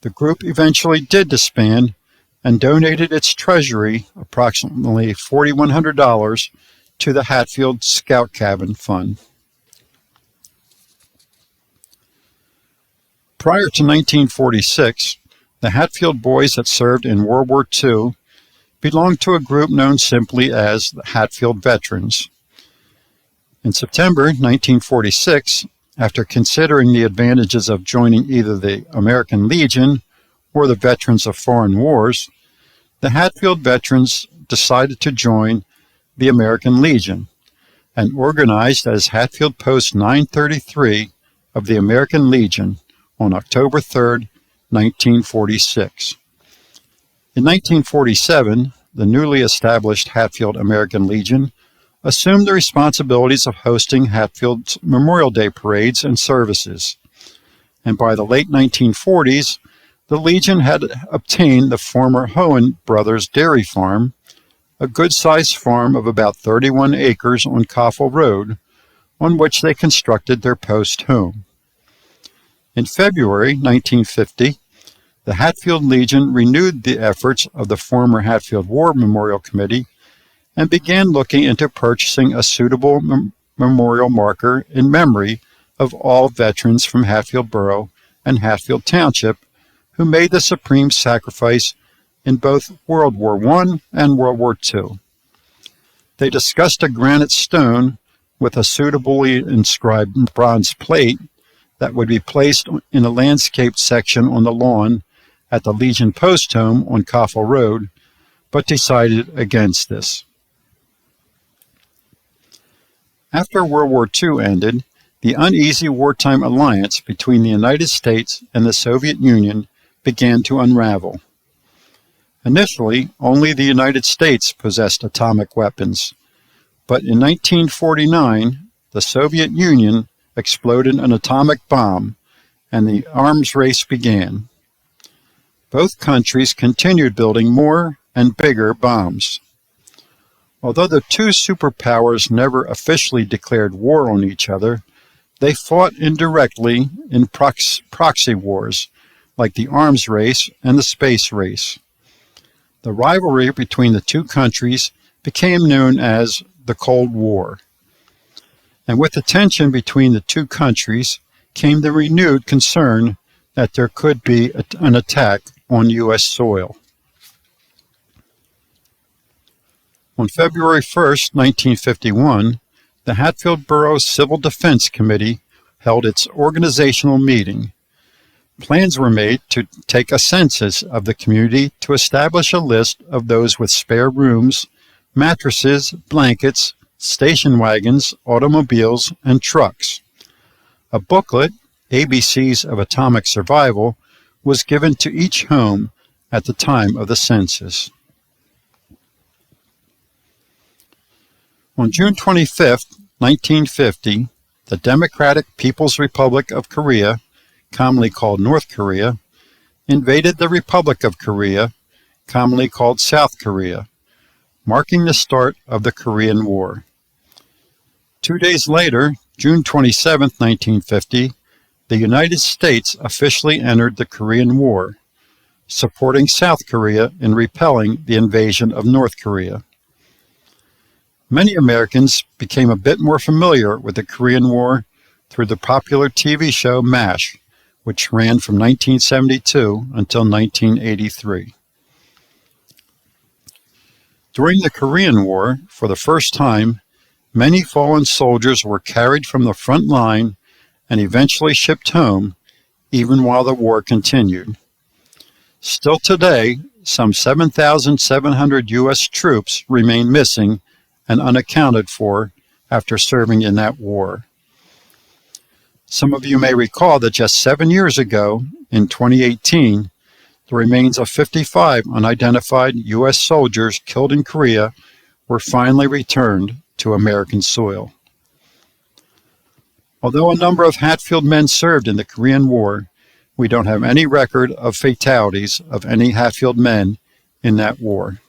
The group eventually did disband and donated its treasury, approximately $4,100, to the Hatfield Scout Cabin Fund. Prior to 1946, the Hatfield boys that served in World War II belonged to a group known simply as the Hatfield Veterans. In September 1946, after considering the advantages of joining either the American Legion or the Veterans of Foreign Wars, the Hatfield veterans decided to join the American Legion and organized as Hatfield Post 933 of the American Legion on October 3, 1946. In 1947, the newly established Hatfield American Legion assumed the responsibilities of hosting Hatfield's Memorial Day parades and services, and by the late 1940s, the Legion had obtained the former Hohen Brothers Dairy Farm, a good-sized farm of about 31 acres on Coffle Road, on which they constructed their post home. In February 1950, the Hatfield Legion renewed the efforts of the former Hatfield War Memorial Committee and began looking into purchasing a suitable memorial marker in memory of all veterans from Hatfield Borough and Hatfield Township who made the supreme sacrifice in both World War I and World War II. They discussed a granite stone with a suitably inscribed bronze plate that would be placed in a landscaped section on the lawn at the Legion Post Home on Coffle Road, but decided against this. After World War II ended, the uneasy wartime alliance between the United States and the Soviet Union began to unravel. Initially, only the United States possessed atomic weapons, but in 1949, the Soviet Union exploded an atomic bomb, and the arms race began. Both countries continued building more and bigger bombs. Although the two superpowers never officially declared war on each other, they fought indirectly in proxy wars, like the arms race and the space race. The rivalry between the two countries became known as the Cold War. And with the tension between the two countries came the renewed concern that there could be an attack on U.S. soil. On February 1, 1951, the Hatfield Borough Civil Defense Committee held its organizational meeting. Plans were made to take a census of the community to establish a list of those with spare rooms, mattresses, blankets, station wagons, automobiles, and trucks. A booklet, ABCs of Atomic Survival, was given to each home at the time of the census. On June 25, 1950, the Democratic People's Republic of Korea, commonly called North Korea, invaded the Republic of Korea, commonly called South Korea, marking the start of the Korean War. 2 days later, June 27, 1950, the United States officially entered the Korean War, supporting South Korea in repelling the invasion of North Korea. Many Americans became a bit more familiar with the Korean War through the popular TV show MASH, which ran from 1972 until 1983. During the Korean War, for the first time, many fallen soldiers were carried from the front line and eventually shipped home, even while the war continued. Still today, some 7,700 U.S. troops remain missing and unaccounted for after serving in that war. Some of you may recall that just 7 years ago, in 2018, the remains of 55 unidentified U.S. soldiers killed in Korea were finally returned to American soil. Although a number of Hatfield men served in the Korean War, we don't have any record of fatalities of any Hatfield men in that war.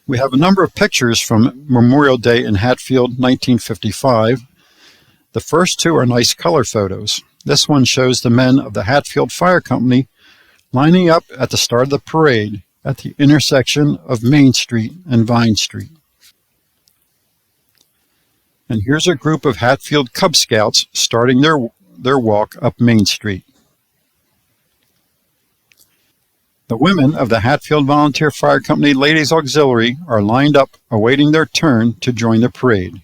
We have a number of pictures from Memorial Day in Hatfield, 1955. The first two are nice color photos. This one shows the men of the Hatfield Fire Company lining up at the start of the parade at the intersection of Main Street and Vine Street. And here's a group of Hatfield Cub Scouts starting their walk up Main Street. The women of the Hatfield Volunteer Fire Company Ladies Auxiliary are lined up awaiting their turn to join the parade.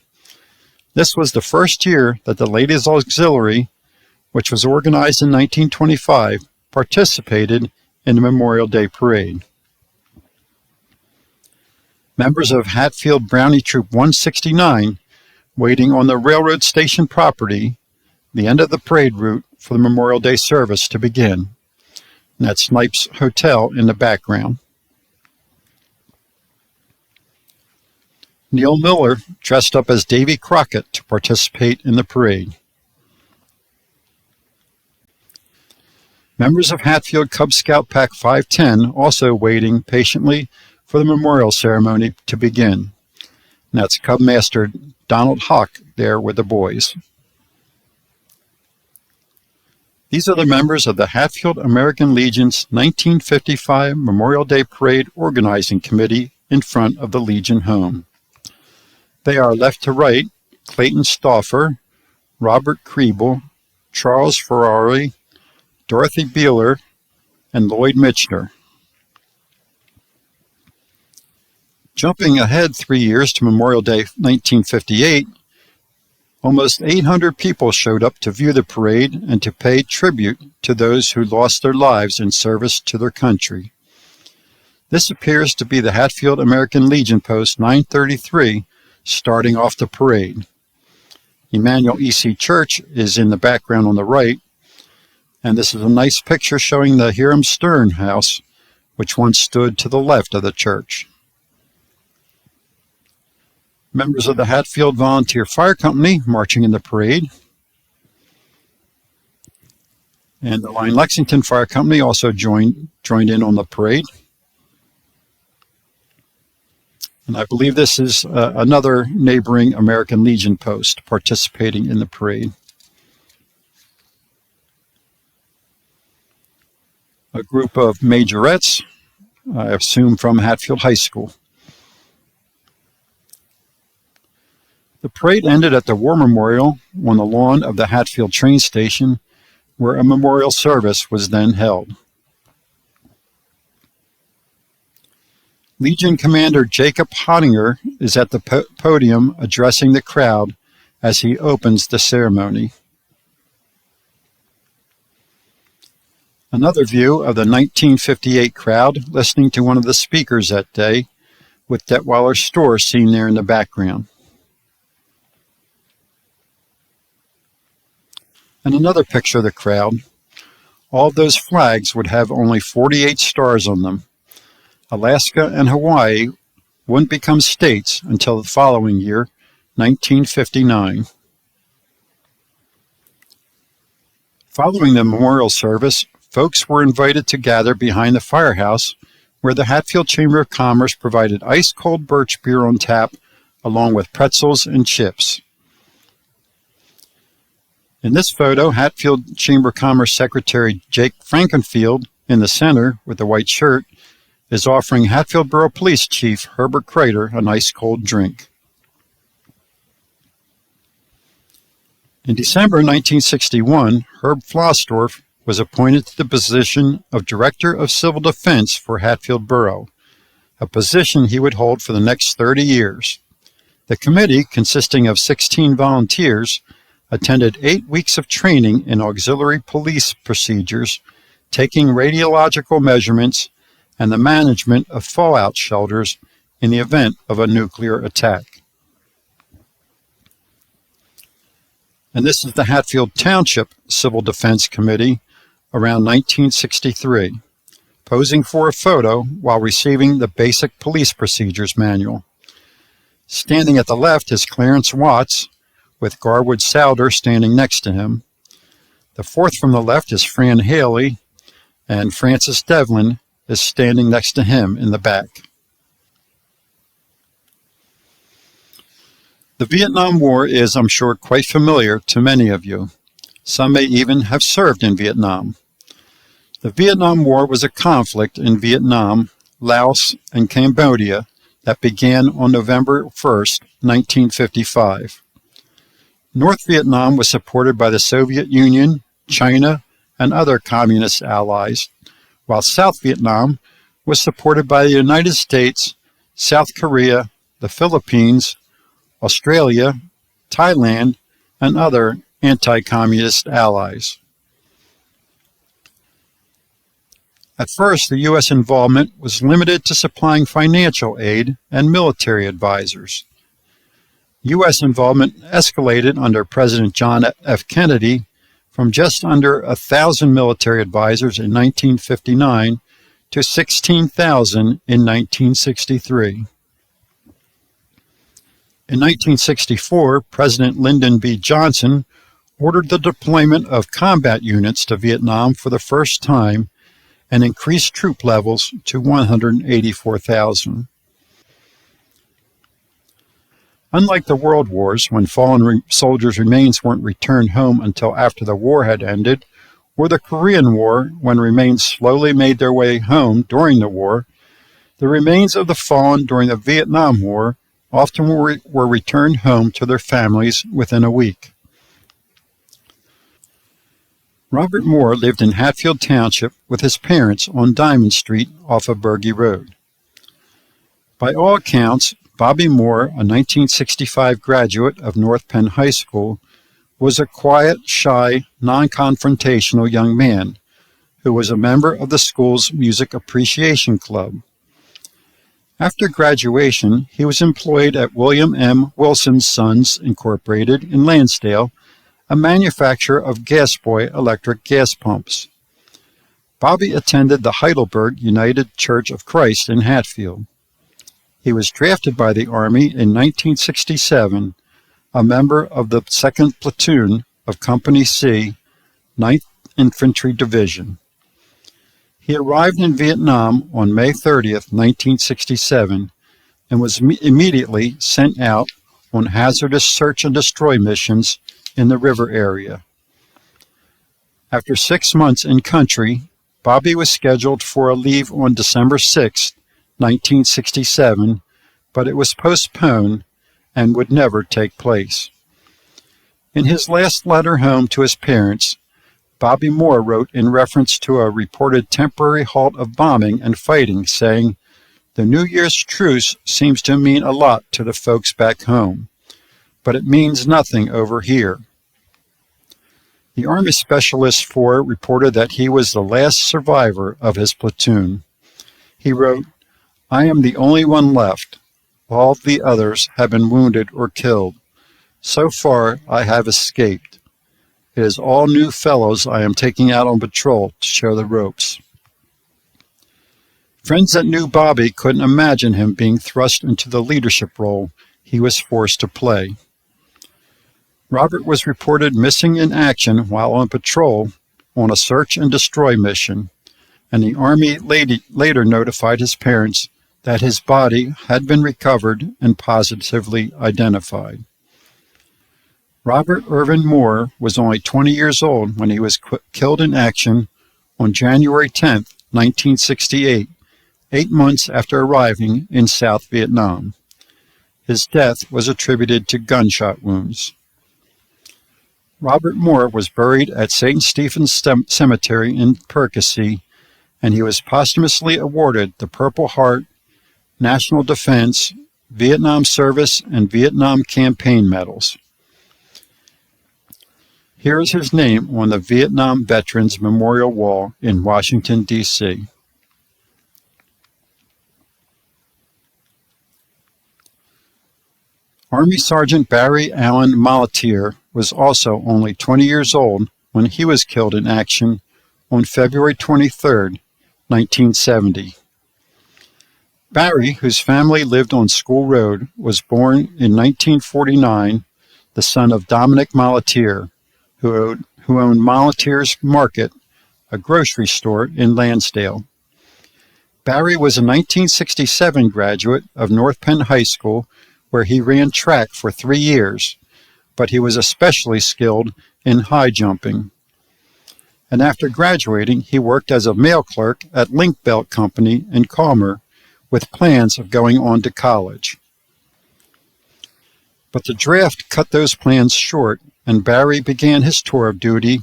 This was the first year that the Ladies Auxiliary, which was organized in 1925, participated in the Memorial Day Parade. Members of Hatfield Brownie Troop 169 waiting on the railroad station property, the end of the parade route for the Memorial Day service to begin. And that's Snipes Hotel in the background. Neil Miller dressed up as Davy Crockett to participate in the parade. Members of Hatfield Cub Scout Pack 510 also waiting patiently for the memorial ceremony to begin. And that's Cub Master Donald Hawk there with the boys. These are the members of the Hatfield American Legion's 1955 Memorial Day Parade Organizing Committee in front of the Legion home. They are left to right: Clayton Stauffer, Robert Kriebel, Charles Ferrari, Dorothy Beeler, and Lloyd Michener. Jumping ahead 3 years to Memorial Day 1958, almost 800 people showed up to view the parade and to pay tribute to those who lost their lives in service to their country. This appears to be the Hatfield American Legion Post 933 starting off the parade. Emmanuel E.C. Church is in the background on the right, and this is a nice picture showing the Hiram Stern House, which once stood to the left of the church. Members of the Hatfield Volunteer Fire Company marching in the parade. And the Line Lexington Fire Company also joined in on the parade. And I believe this is another neighboring American Legion post participating in the parade. A group of majorettes, I assume from Hatfield High School. The parade ended at the War Memorial on the lawn of the Hatfield train station, where a memorial service was then held. Legion Commander Jacob Hottinger is at the podium addressing the crowd as he opens the ceremony. Another view of the 1958 crowd listening to one of the speakers that day, with Detweiler's store seen there in the background. And another picture of the crowd. All of those flags would have only 48 stars on them. Alaska and Hawaii wouldn't become states until the following year, 1959. Following the memorial service, folks were invited to gather behind the firehouse, where the Hatfield Chamber of Commerce provided ice-cold birch beer on tap, along with pretzels and chips. In this photo, Hatfield Chamber of Commerce Secretary Jake Frankenfield, in the center with the white shirt, is offering Hatfield Borough Police Chief Herbert Kreider an ice-cold drink. In December 1961, Herb Flossdorf was appointed to the position of Director of Civil Defense for Hatfield Borough, a position he would hold for the next 30 years. The committee, consisting of 16 volunteers, attended 8 weeks of training in auxiliary police procedures, taking radiological measurements, and the management of fallout shelters in the event of a nuclear attack. And this is the Hatfield Township Civil Defense Committee around 1963, posing for a photo while receiving the Basic Police Procedures Manual. Standing at the left is Clarence Watts, with Garwood Souder standing next to him. The fourth from the left is Fran Haley, and Francis Devlin is standing next to him in the back. The Vietnam War is, I'm sure, quite familiar to many of you. Some may even have served in Vietnam. The Vietnam War was a conflict in Vietnam, Laos, and Cambodia that began on November 1st, 1955. North Vietnam was supported by the Soviet Union, China, and other communist allies, while South Vietnam was supported by the United States, South Korea, the Philippines, Australia, Thailand, and other anti-communist allies. At first, the U.S. involvement was limited to supplying financial aid and military advisors. U.S. involvement escalated under President John F. Kennedy from just under 1,000 military advisors in 1959 to 16,000 in 1963. In 1964, President Lyndon B. Johnson ordered the deployment of combat units to Vietnam for the first time and increased troop levels to 184,000. Unlike the World Wars, when fallen soldiers' remains weren't returned home until after the war had ended or the Korean War, when remains slowly made their way home during the war, the remains of the fallen during the Vietnam War often were returned home to their families within a week. Robert Moore lived in Hatfield Township with his parents on Diamond Street off of Berge Road. By all accounts, Bobby Moore, a 1965 graduate of North Penn High School, was a quiet, shy, non-confrontational young man who was a member of the school's Music Appreciation Club. After graduation, he was employed at William M. Wilson's Sons, Incorporated in Lansdale, a manufacturer of Gas Boy electric gas pumps. Bobby attended the Heidelberg United Church of Christ in Hatfield. He was drafted by the Army in 1967, a member of the 2nd Platoon of Company C, 9th Infantry Division. He arrived in Vietnam on May 30, 1967, and was immediately sent out on hazardous search and destroy missions in the river area. After 6 months in country, Bobby was scheduled for a leave on December 6, 1967, but it was postponed and would never take place. In his last letter home to his parents, Bobby Moore wrote in reference to a reported temporary halt of bombing and fighting, saying, "The New Year's truce seems to mean a lot to the folks back home, but it means nothing over here." The Army Specialist 4 reported that he was the last survivor of his platoon. He wrote, "I am the only one left. All the others have been wounded or killed. So far, I have escaped. It is all new fellows I am taking out on patrol to show the ropes." Friends that knew Bobby couldn't imagine him being thrust into the leadership role he was forced to play. Robert was reported missing in action while on patrol on a search and destroy mission, and the Army later notified his parents that his body had been recovered and positively identified. Robert Irvin Moore was only 20 years old when he was killed in action on January 10, 1968, 8 months after arriving in South Vietnam. His death was attributed to gunshot wounds. Robert Moore was buried at St. Stephen's Cemetery in Percy, and he was posthumously awarded the Purple Heart, National Defense, Vietnam Service, and Vietnam Campaign medals. Here is his name on the Vietnam Veterans Memorial Wall in Washington, D.C. Army Sergeant Barry Allen Molatier was also only 20 years old when he was killed in action on February 23, 1970. Barry, whose family lived on School Road, was born in 1949, the son of Dominic Molatier, who owned Molatier's Market, a grocery store in Lansdale. Barry was a 1967 graduate of North Penn High School, where he ran track for 3 years, but he was especially skilled in high jumping. And after graduating, he worked as a mail clerk at Link Belt Company in Calmer, with plans of going on to college. But the draft cut those plans short, and Barry began his tour of duty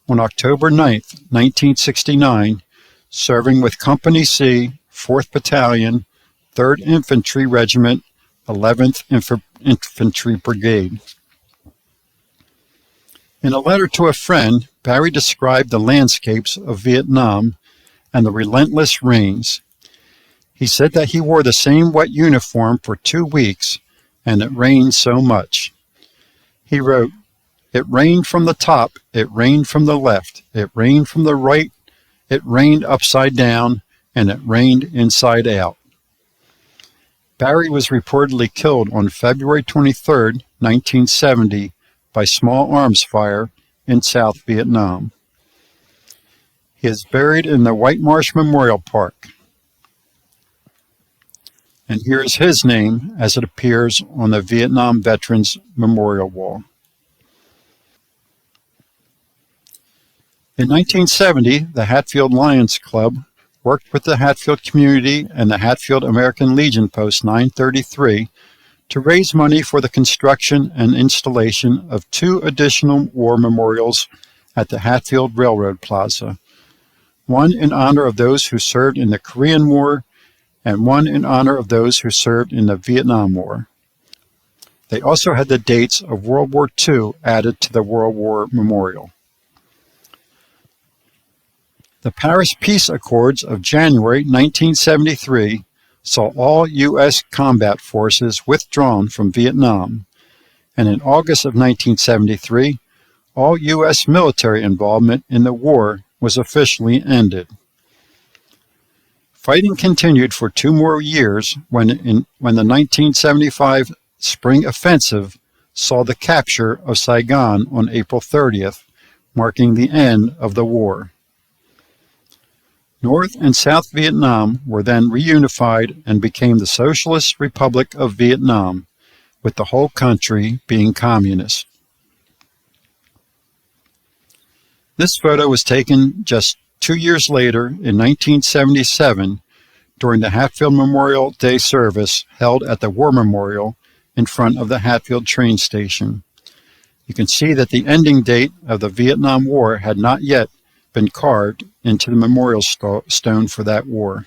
on October 9, 1969, serving with Company C, 4th Battalion, 3rd Infantry Regiment, 11th Infantry Brigade. In a letter to a friend, Barry described the landscapes of Vietnam and the relentless rains. He said that he wore the same wet uniform for 2 weeks, and it rained so much. He wrote, "It rained from the top, it rained from the left, it rained from the right, it rained upside down, and it rained inside out." Barry was reportedly killed on February 23, 1970, by small arms fire in South Vietnam. He is buried in the White Marsh Memorial Park. And here is his name as it appears on the Vietnam Veterans Memorial Wall. In 1970, the Hatfield Lions Club worked with the Hatfield community and the Hatfield American Legion Post 933 to raise money for the construction and installation of 2 additional war memorials at the Hatfield Railroad Plaza, one in honor of those who served in the Korean War and one in honor of those who served in the Vietnam War. They also had the dates of World War II added to the World War Memorial. The Paris Peace Accords of January 1973 saw all U.S. combat forces withdrawn from Vietnam, and in August of 1973, all U.S. military involvement in the war was officially ended. Fighting continued for 2 more years when the 1975 Spring Offensive saw the capture of Saigon on April 30th, marking the end of the war. North and South Vietnam were then reunified and became the Socialist Republic of Vietnam, with the whole country being communist. This photo was taken just 2 years later in 1977 during the Hatfield Memorial Day service held at the War Memorial in front of the Hatfield train station. You can see that the ending date of the Vietnam War had not yet been carved into the memorial stone for that war.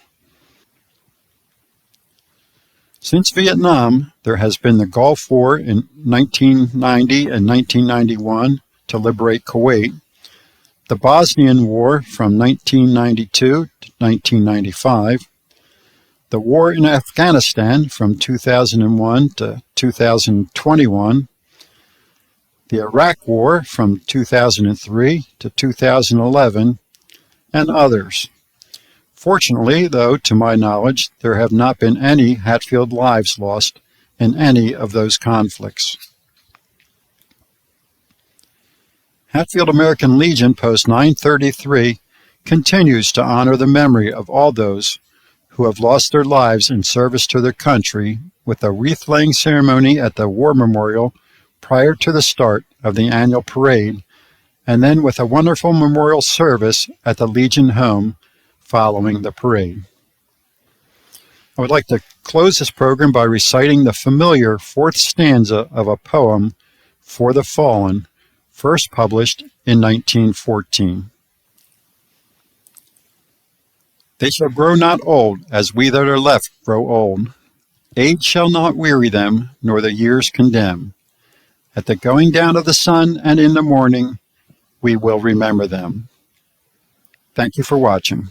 Since Vietnam, there has been the Gulf War in 1990 and 1991 to liberate Kuwait, the Bosnian War from 1992 to 1995, the war in Afghanistan from 2001 to 2021, the Iraq War from 2003 to 2011, and others. Fortunately, though, to my knowledge, there have not been any Hatfield lives lost in any of those conflicts. Hatfield American Legion Post 933 continues to honor the memory of all those who have lost their lives in service to their country with a wreath-laying ceremony at the War Memorial prior to the start of the annual parade, and then with a wonderful memorial service at the Legion home following the parade. I would like to close this program by reciting the familiar 4th stanza of a poem, For the Fallen, first published in 1914. They shall grow not old, as we that are left grow old. Age shall not weary them, nor the years condemn. At the going down of the sun and in the morning, we will remember them. Thank you for watching.